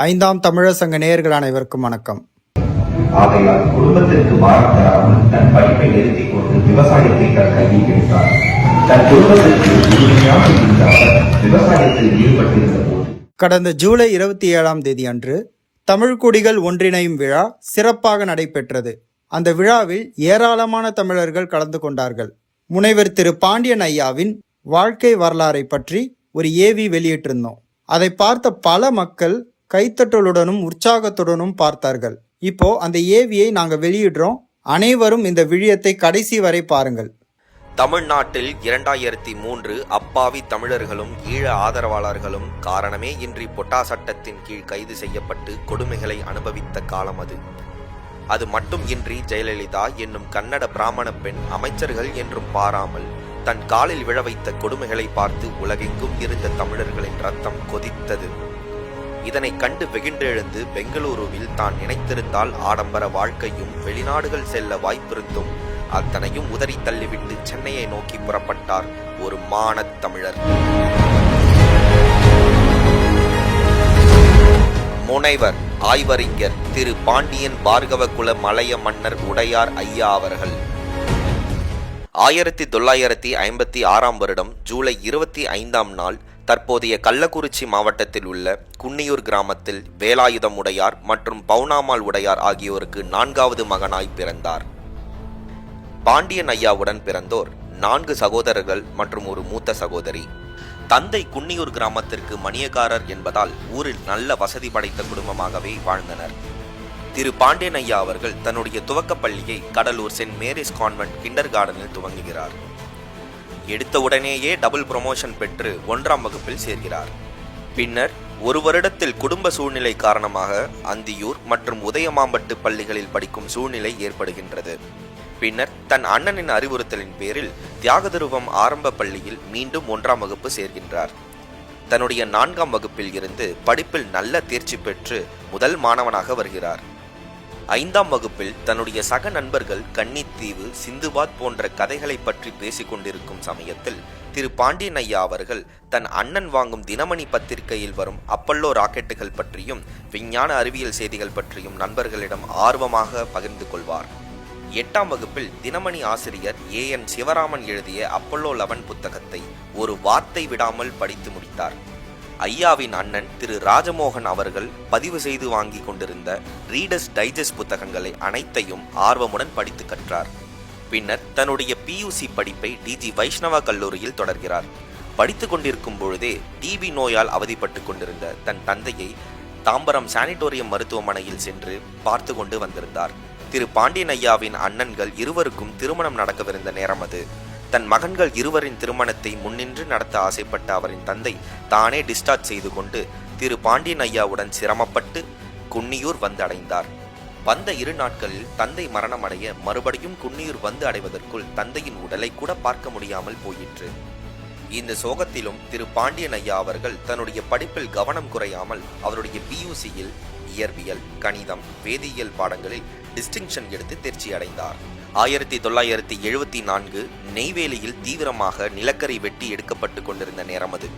ஐந்தாம் தமிழர் சங்க நேயர்கள் அனைவருக்கும் வணக்கம். ஆகையால் குடும்பத்திற்கு பாரம் தராமல் தன் படிப்பை நிறுத்திக் கொண்டு விவசாயத்தை தன் கையில் எடுத்தார். தன் குடும்பத்திற்கு உறுதுணையாக இருந்த அவர் விவசாயத்தில் ஈடுபட்டிருந்த போது கடந்த ஜூலை 27ஆம் தேதி அன்று தமிழ் குடிகள் ஒன்றிணையும் விழா சிறப்பாக நடைபெற்றது. அந்த விழாவில் ஏராளமான தமிழர்கள் கலந்து கொண்டார்கள். முனைவர் திரு பாண்டியன் ஐயாவின் வாழ்க்கை வரலாறை பற்றி ஒரு ஏவி வெளியிட்டிருந்தோம். அதை பார்த்த பல மக்கள் கைத்தட்டலுடனும் உற்சாகத்துடனும் பார்த்தார்கள். இப்போ அந்த ஏவியை நாங்க வெளியிடுறோம். அனைவரும் இந்த விழியத்தை கடைசி வரை பாருங்கள். தமிழ்நாட்டில் 2003 அப்பாவி தமிழர்களும் ஈழ ஆதரவாளர்களும் காரணமே இன்றி பொட்டா சட்டத்தின் கீழ் கைது செய்யப்பட்டு கொடுமைகளை அனுபவித்த காலம் அது. அது மட்டும் இன்றி ஜெயலலிதா என்னும் கன்னட பிராமண பெண் அமைச்சர்கள் என்றும் பாராமல் தன் காலில் விழ வைத்த கொடுமைகளை பார்த்து உலகெங்கும் இருந்த தமிழர்களின் ரத்தம் கொதித்தது. இதனை கண்டு வெகுண்டெழுந்து பெங்களூருவில் தான் நினைத்திருந்தால் ஆடம்பர வாழ்க்கையும் வெளிநாடுகள் செல்ல வாய்ப்பிருந்தும் அத்தனையும் உதறி தள்ளிவிட்டு சென்னையை நோக்கி புறப்பட்டார் ஒரு மானத் தமிழர். முனைவர் ஆய்வறிஞர் திரு பாண்டியன் பார்கவகுல மலைய மன்னர் உடையார் ஐயா அவர்கள் 1956ஆம் வருடம் ஜூலை 25ஆம் நாள் தற்போதைய கள்ளக்குறிச்சி மாவட்டத்தில் உள்ள குன்னியூர் கிராமத்தில் வேலாயுதம் உடையார் மற்றும் பவுனாமாள் உடையார் ஆகியோருக்கு 4வது மகனாய் பிறந்தார். பாண்டியன் ஐயாவுடன் பிறந்தோர் 4 சகோதரர்கள் மற்றும் ஒரு மூத்த சகோதரி. தந்தை குன்னியூர் கிராமத்திற்கு மணியக்காரர் என்பதால் ஊரில் நல்ல வசதி படைத்த குடும்பமாகவே வாழ்ந்தனர். திரு பாண்டியன் ஐயா அவர்கள் தன்னுடைய துவக்கப் பள்ளியை கடலூர் சென்ட் மேரிஸ் கான்வென்ட் கிண்டர் கார்டனில் துவங்குகிறார். எடுத்த உடனேயே டபுள் ப்ரமோஷன் பெற்று 1ஆம் வகுப்பில் சேர்கிறார். பின்னர் ஒரு வருடத்தில் குடும்ப சூழ்நிலை காரணமாக அந்தியூர் மற்றும் உதயமாம்பட்டு பள்ளிகளில் படிக்கும் சூழ்நிலை ஏற்படுகின்றது. பின்னர் தன் அண்ணனின் அறிவுறுத்தலின் பேரில் தியாகதுருவம் ஆரம்ப பள்ளியில் மீண்டும் 1ஆம் வகுப்பு சேர்கின்றார். தன்னுடைய 4ஆம் வகுப்பில் இருந்து படிப்பில் நல்ல தேர்ச்சி பெற்று முதல் மாணவனாக வருகிறார். 5ஆம் வகுப்பில் தன்னுடைய சக நண்பர்கள் கன்னித்தீவு, சிந்துபாத் போன்ற கதைகளை பற்றி பேசிக் கொண்டிருக்கும் சமயத்தில் திரு பாண்டியன் ஐயா அவர்கள் தன் அண்ணன் வாங்கும் தினமணி பத்திரிகையில் வரும் அப்பல்லோ ராக்கெட்டுகள் பற்றியும் விஞ்ஞான அறிவியல் செய்திகள் பற்றியும் நண்பர்களிடம் ஆர்வமாக பகிர்ந்து கொள்வார். 8ஆம் வகுப்பில் தினமணி ஆசிரியர் AN சிவராமன் எழுதிய அப்பல்லோ 11 புத்தகத்தை ஒரு வார்த்தை விடாமல் படித்து முடித்தார். ஐயாவின் அண்ணன் திரு ராஜமோகன் அவர்கள் பதிவு செய்து வாங்கி கொண்டிருந்த ரீடர்ஸ் டைஜஸ்ட் புத்தகங்களை அனைத்தையும் ஆர்வமுடன் படித்து கற்றார். பின்னர் தன்னுடைய PUC படிப்பை DG வைஷ்ணவா கல்லூரியில் தொடர்கிறார். படித்து கொண்டிருக்கும் பொழுதே TB நோயால் அவதிப்பட்டு கொண்டிருந்த தன் தந்தையை தாம்பரம் சானிட்டோரியம் மருத்துவமனையில் சென்று பார்த்து கொண்டு வந்திருந்தார். திரு பாண்டியன் ஐயாவின் அண்ணன்கள் இருவருக்கும் திருமணம் நடக்கவிருந்த நேரம் அது. தன் மகன்கள் இருவரின் திருமணத்தை முன்னின்று நடத்த ஆசைப்பட்ட அவரின் தந்தை தானே டிஸ்சார்ஜ் செய்து கொண்டு திரு பாண்டியன் ஐயாவுடன் சிரமப்பட்டு குன்னியூர் வந்து அடைந்தார். வந்த 2 நாட்களில் தந்தை மரணமடைய மறுபடியும் குன்னியூர் வந்து அடைவதற்குள் தந்தையின் உடலை கூட பார்க்க முடியாமல் போயிற்று. இந்த சோகத்திலும் திரு பாண்டியன் ஐயா அவர்கள் தன்னுடைய படிப்பில் கவனம் குறையாமல் அவருடைய PUCயில் இயற்பியல், கணிதம், வேதியியல் பாடங்களில் டிஸ்டிங்ஷன் எடுத்து தேர்ச்சி அடைந்தார். 1974 நெய்வேலியில் தீவிரமாக நிலக்கரி வெட்டி எடுக்கப்பட்டு கொண்டிருந்த நேரம் அது.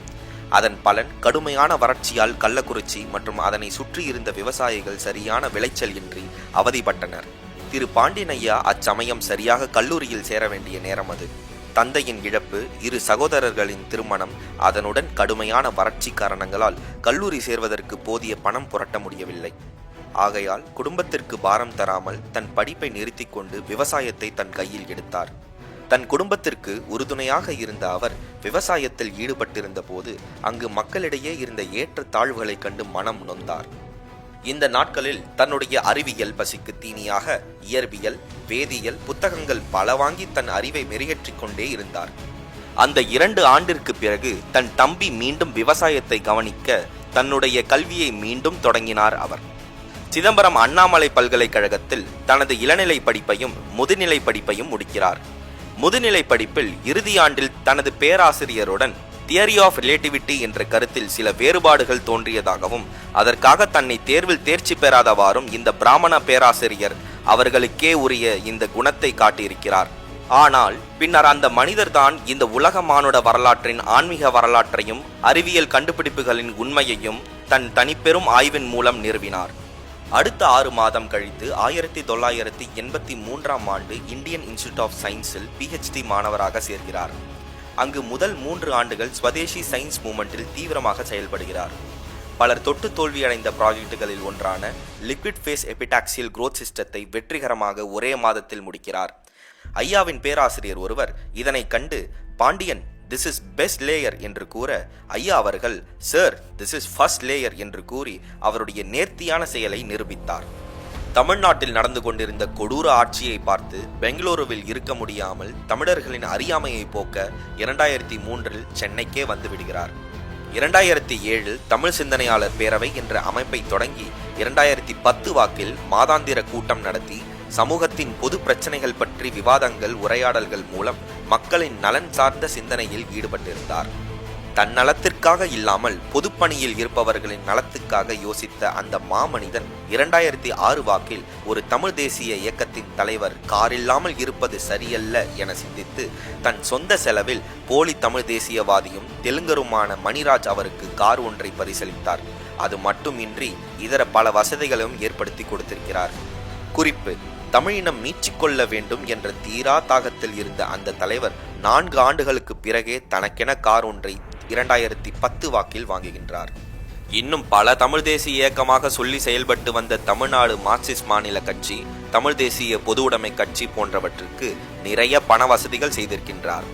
அதன் பலன் கடுமையான வறட்சியால் கள்ளக்குறிச்சி மற்றும் அதனை சுற்றி இருந்த விவசாயிகள் சரியான விளைச்சல் இன்றி அவதிப்பட்டனர். திரு பாண்டியன் ஐயா அச்சமயம் சரியாக கல்லூரியில் சேர வேண்டிய நேரம் அது. தந்தையின் இழப்பு, 2 சகோதரர்களின் திருமணம், அதனுடன் கடுமையான வறட்சி காரணங்களால் கல்லூரி சேர்வதற்கு போதிய பணம் புரட்ட முடியவில்லை. ஆகையால் குடும்பத்திற்கு பாரம் தராமல் தன் படிப்பை நிறுத்தி கொண்டு விவசாயத்தை தன் கையில் எடுத்தார். தன் குடும்பத்திற்கு உறுதுணையாக இருந்த அவர் விவசாயத்தில் ஈடுபட்டிருந்த போது அங்கு மக்களிடையே இருந்த ஏற்ற தாழ்வுகளை கண்டு மனம் நொந்தார். இந்த நாட்களில் தன்னுடைய அறிவியல் பசிக்கு தீனியாக இயற்பியல், வேதியியல் புத்தகங்கள் பல வாங்கி தன் அறிவை மெருகேற்றிக் கொண்டே இருந்தார். அந்த 2 ஆண்டிற்கு பிறகு தன் தம்பி மீண்டும் விவசாயத்தை கவனிக்க தன்னுடைய கல்வியை மீண்டும் தொடங்கினார் அவர். சிதம்பரம் அண்ணாமலை பல்கலைக்கழகத்தில் தனது இளநிலை படிப்பையும் முதுநிலை படிப்பையும் முடிக்கிறார். முதுநிலை படிப்பில் இறுதி ஆண்டில் தனது பேராசிரியருடன் தியரி ஆஃப் ரிலேட்டிவிட்டி என்ற கருத்தில் சில வேறுபாடுகள் தோன்றியதாகவும் அதற்காக தன்னை தேர்வில் தேர்ச்சி பெறாதவாறும் இந்த பிராமண பேராசிரியர் அவர்களுக்கே உரிய இந்த குணத்தை காட்டியிருக்கிறார். ஆனால் பின்னர் அந்த மனிதர்தான் இந்த உலக மானுட வரலாற்றின் ஆன்மீக வரலாற்றையும் அறிவியல் கண்டுபிடிப்புகளின் உண்மையையும் தன் தனிப்பெரும் ஆய்வின் மூலம் நிறுவினார். அடுத்த 6 மாதம் கழித்து 1983ஆம் ஆண்டு இந்தியன் இன்ஸ்டிடியூட் ஆஃப் சயின்ஸில் PhD மாணவராக சேர்கிறார். அங்கு முதல் 3 ஆண்டுகள் ஸ்வதேசி சயின்ஸ் மூமெண்டில் தீவிரமாக செயல்படுகிறார். பலர் தொட்டு தோல்வியடைந்த ப்ராஜெக்டுகளில் ஒன்றான லிக்விட் ஃபேஸ் எபிடாக்சியல் குரோத் சிஸ்டத்தை வெற்றிகரமாக ஒரே மாதத்தில் முடிக்கிறார். ஐயாவின் பேராசிரியர் ஒருவர் இதனை கண்டு, Pandian, this is best layer என்று கூற, ஐயா அவர்கள், sir, this is first layer என்று கூறி அவருடைய நேர்த்தியான செயலை நிரூபித்தார். தமிழ்நாட்டில் நடந்து கொண்டிருந்த கொடூர ஆட்சியை பார்த்து பெங்களூருவில் இருக்க முடியாமல் தமிழர்களின் அறியாமையை போக்க 2003இல் சென்னைக்கே வந்து விடுகிறார். 2007 தமிழ் சிந்தனையாளர் பேரவை என்ற அமைப்பை தொடங்கி 2010 வாக்கில் மாதாந்திர கூட்டம் நடத்தி சமூகத்தின் பொது பிரச்சனைகள் பற்றி விவாதங்கள், உரையாடல்கள் மூலம் மக்களின் நலன் சார்ந்த சிந்தனையில் ஈடுபட்டிருந்தார். தன் நலத்திற்காக இல்லாமல் பொதுப்பணியில் இருப்பவர்களின் நலத்துக்காக யோசித்த அந்த மாமனிதன் 2006 வாக்கில் ஒரு தமிழ் தேசிய இயக்கத்தின் தலைவர் கார் இல்லாமல் இருப்பது சரியல்ல என சிந்தித்து தன் சொந்த செலவில் போலி தமிழ் தேசியவாதியும் தெலுங்கருமான மணிராஜ் அவருக்கு கார் ஒன்றை பரிசளித்தார். அது மட்டுமின்றி இதர பல வசதிகளும் ஏற்படுத்தி கொடுத்திருக்கிறார். குறிப்பு: தமிழினம் மீட்சிக்கொள்ள வேண்டும் என்ற தீரா தாகத்தில் இருந்த அந்த தலைவர் 4 ஆண்டுகளுக்கு பிறகே தனக்கென கார் ஒன்றை 2010 வாக்கில் வாங்குகின்றார். இன்னும் பல தமிழ் தேசிய இயக்கமாக சொல்லி செயல்பட்டு வந்த தமிழ்நாடு மார்க்சிஸ்ட் மாநில கட்சி, தமிழ் தேசிய பொது உடைமை கட்சி போன்றவற்றுக்கு நிறைய பண வசதிகள் செய்திருக்கின்றார்.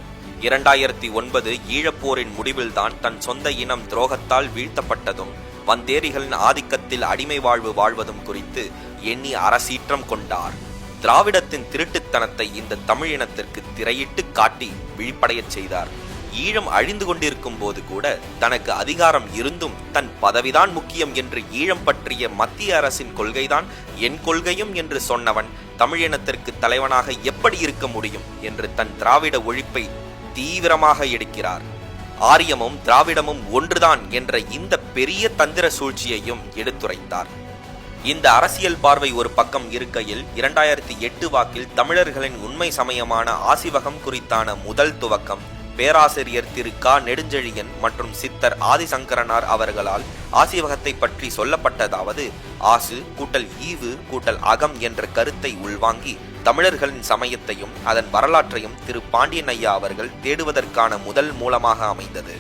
2009 ஈழப்போரின் முடிவில்தான் தன் சொந்த இனம் துரோகத்தால் வீழ்த்தப்பட்டதும் வந்தேரிகளின் ஆதிக்கத்தில் அடிமை வாழ்வு வாழ்வதும் குறித்து எண்ணி அரசீற்றம் கொண்டார். திராவிடத்தின் திருட்டுத்தனத்தை இந்த தமிழ் இனத்திற்கு திரையிட்டு காட்டி விழிப்படையச் செய்தார். ஈழம் அழிந்து கொண்டிருக்கும் போது கூட தனக்கு அதிகாரம் இருந்தும் தன் பதவிதான் முக்கியம் என்று ஈழம் பற்றிய மத்திய அரசின் கொள்கைதான் என் கொள்கையும் என்று சொன்னவன் தமிழினத்திற்கு தலைவனாக எப்படி இருக்க முடியும் என்று தன் திராவிட ஒழிப்பை தீவிரமாக எடுக்கிறார். ஆரியமும் திராவிடமும் ஒன்றுதான் என்ற இந்த பெரிய தந்திர சூழ்ச்சியையும் எடுத்துரைத்தார். இந்த அரசியல் பார்வை ஒரு பக்கம் இருக்கையில் 2008 வாக்கில் தமிழர்களின் உண்மை சமயமான ஆசிவகம் குறித்தான முதல் துவக்கம் பேராசிரியர் திரு க. நெடுஞ்செழியன் மற்றும் சித்தர் ஆதிசங்கரனார் அவர்களால் ஆசிவகத்தை பற்றி சொல்லப்பட்டதாவது, ஆசு கூட்டல் ஈவு கூட்டல் அகம் என்ற கருத்தை உள்வாங்கி தமிழர்களின் சமயத்தையும் அதன் வரலாற்றையும் திரு பாண்டியன் ஐயா அவர்கள் தேடுவதற்கான முதல் மூலமாக அமைந்தது.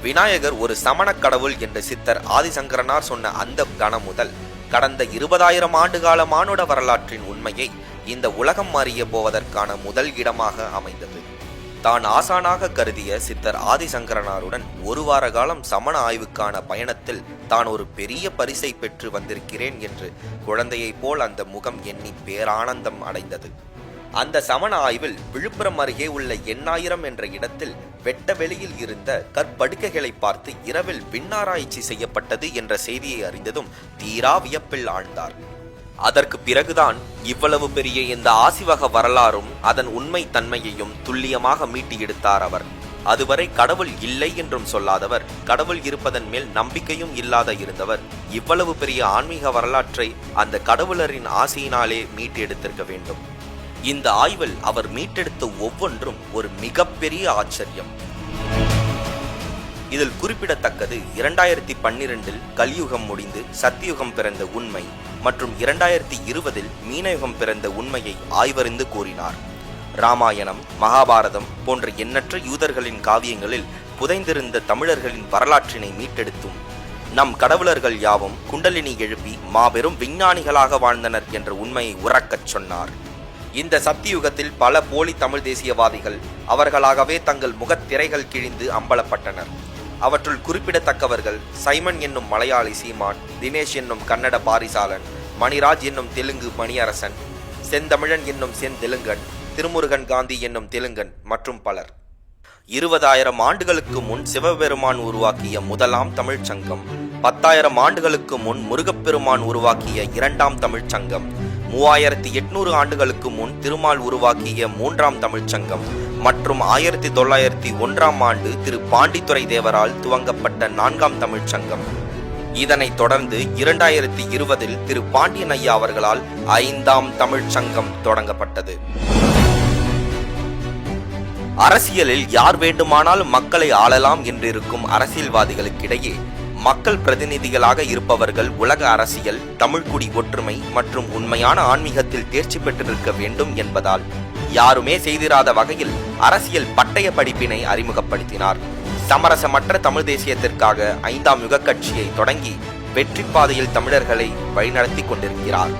விநாயகர் ஒரு சமண கடவுள் என்று சித்தர் ஆதிசங்கரனார் சொன்ன அந்த கணம் முதல் கடந்த 20,000 ஆண்டுகால மானுட வரலாற்றின் உண்மையை இந்த உலகம் அறிய போவதற்கான முதல் இடமாக அமைந்தது. தான் ஆசானாக கருதிய சித்தர் ஆதிசங்கரனாருடன் 1 வார காலம் சமண ஆய்வுக்கான பயணத்தில் தான் ஒரு பெரிய பரிசை பெற்று வந்திருக்கிறேன் என்று குழந்தையைப் போல் அந்த முகம் எண்ணி பேரானந்தம் அடைந்தது. அந்த சமண ஆய்வில் விழுப்புரம் அருகே உள்ள எண்ணாயிரம் என்ற இடத்தில் வெட்ட வெளியில் இருந்த கற்படுக்கைகளை பார்த்து இரவில் விண்ணாராய்ச்சி செய்யப்பட்டது என்ற செய்தியை அறிந்ததும் தீரா வியப்பில் ஆழ்ந்தார். அதற்கு பிறகுதான் இவ்வளவு பெரிய இந்த ஆசிவக வரலாறும் அதன் உண்மை தன்மையையும் துல்லியமாக மீட்டி எடுத்தார் அவர். அதுவரை கடவுள் இல்லை என்றும் சொல்லாதவர், கடவுள் இருப்பதன் மேல் நம்பிக்கையும் இல்லாத இருந்தவர் இவ்வளவு பெரிய ஆன்மீக வரலாற்றை அந்த கடவுளரின் ஆசையினாலே மீட்டு எடுத்திருக்க வேண்டும். இந்த ஆய்வில் அவர் மீட்டெடுத்த ஒவ்வொன்றும் ஒரு மிகப்பெரிய ஆச்சரியம். இதில் குறிப்பிடத்தக்கது 2012இல் கலியுகம் முடிந்து சத்தியுகம் பிறந்த உண்மை மற்றும் 2020இல் மீனயுகம் பிறந்த உண்மையை ஆய்வறிந்து கூறினார். ராமாயணம், மகாபாரதம் போன்ற எண்ணற்ற யூதர்களின் காவியங்களில் புதைந்திருந்த தமிழர்களின் வரலாற்றினை மீட்டெடுத்தும் நம் கடவுளர்கள் யாவும் குண்டலினி எழுப்பி மாபெரும் விஞ்ஞானிகளாக வாழ்ந்தனர் என்ற உண்மையை உறக்கச் சொன்னார். இந்த சத்தியுகத்தில் பல போலி தமிழ் தேசியவாதிகள் அவர்களாகவே தங்கள் முகத்திரைகள் கிழிந்து அம்பலப்பட்டனர். அவற்றுள் குறிப்பிடத்தக்கவர்கள் சைமன் என்னும் மலையாளி சீமான், தினேஷ் என்னும் கன்னட பாரிசாலன், மணிராஜ் என்னும் தெலுங்கு மணியரசன், செந்தமிழன் என்னும் செந்தெலுங்கன், திருமுருகன் காந்தி என்னும் தெலுங்கன் மற்றும் பலர். 20,000 ஆண்டுகளுக்கு முன் சிவபெருமான் உருவாக்கிய முதலாம் தமிழ்ச் சங்கம், 10,000 ஆண்டுகளுக்கு முன் முருகப்பெருமான் உருவாக்கிய 2ஆம் தமிழ்ச் சங்கம், 3800 ஆண்டுகளுக்கு முன் திருமால் உருவாக்கிய 3ஆம் தமிழ்ச் சங்கம் மற்றும் 1901ஆம் ஆண்டு திரு பாண்டித்துரை தேவரால் துவங்கப்பட்ட 4ஆம் தமிழ்ச் சங்கம். இதனைத் தொடர்ந்து 2020இல் திரு பாண்டியன் ஐயா அவர்களால் 5ஆம் தமிழ்ச் சங்கம் தொடங்கப்பட்டது. அரசியலில் யார் வேண்டுமானாலும் மக்களை ஆளலாம் என்றிருக்கும் அரசியல்வாதிகளுக்கிடையே மக்கள் பிரதிநிதிகளாக இருப்பவர்கள் உலக அரசியல், தமிழ்குடி ஒற்றுமை மற்றும் உண்மையான ஆன்மீகத்தில் தேர்ச்சி பெற்றிருக்க வேண்டும் என்பதால் யாருமே செய்திராத வகையில் அரசியல் பட்டய படிப்பினை அறிமுகப்படுத்தினார். சமரசமற்ற தமிழ் தேசியத்திற்காக 5ஆம் யுக கட்சியை தொடங்கி வெற்றி பாதையில் தமிழர்களை வழிநடத்தி கொண்டிருக்கிறார்.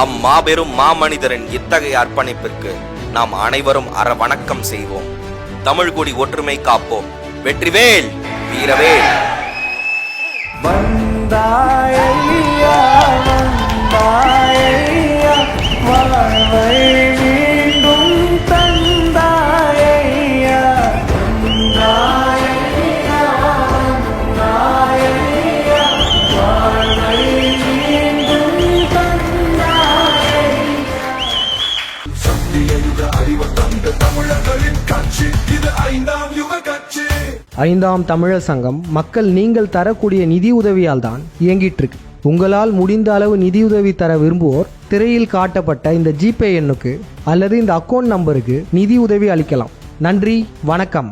அம்மாபெரும் மாமனிதரின் இத்தகைய அர்ப்பணிப்பிற்கு நாம் அனைவரும் வணக்கம் செய்வோம். தமிழ்குடி ஒற்றுமை காப்போம். வெற்றிவேல், வீரவேல். வந்தாயையா வந்தாயையா வாழ்வை மீண்டும் தந்தாயையா வந்தாயையா வந்தாயையா வாழ்வை மீண்டும் தந்தாயையா. சத்தியயுக அறிவு தந்த தமிழர்களின் கட்சி இது 5ஆம் யுக கட்சி. 5ஆம் தமிழர் சங்கம் மக்கள் நீங்கள் தரக்கூடிய நிதி உதவியால் தான் இயங்கிட்டு இருக்கு. உங்களால் முடிந்த அளவு நிதியுதவி தர விரும்புவோர் திரையில் காட்டப்பட்ட இந்த ஜிபே எண்ணுக்கு அல்லது இந்த அக்கௌண்ட் நம்பருக்கு நிதி உதவி அளிக்கலாம். நன்றி, வணக்கம்.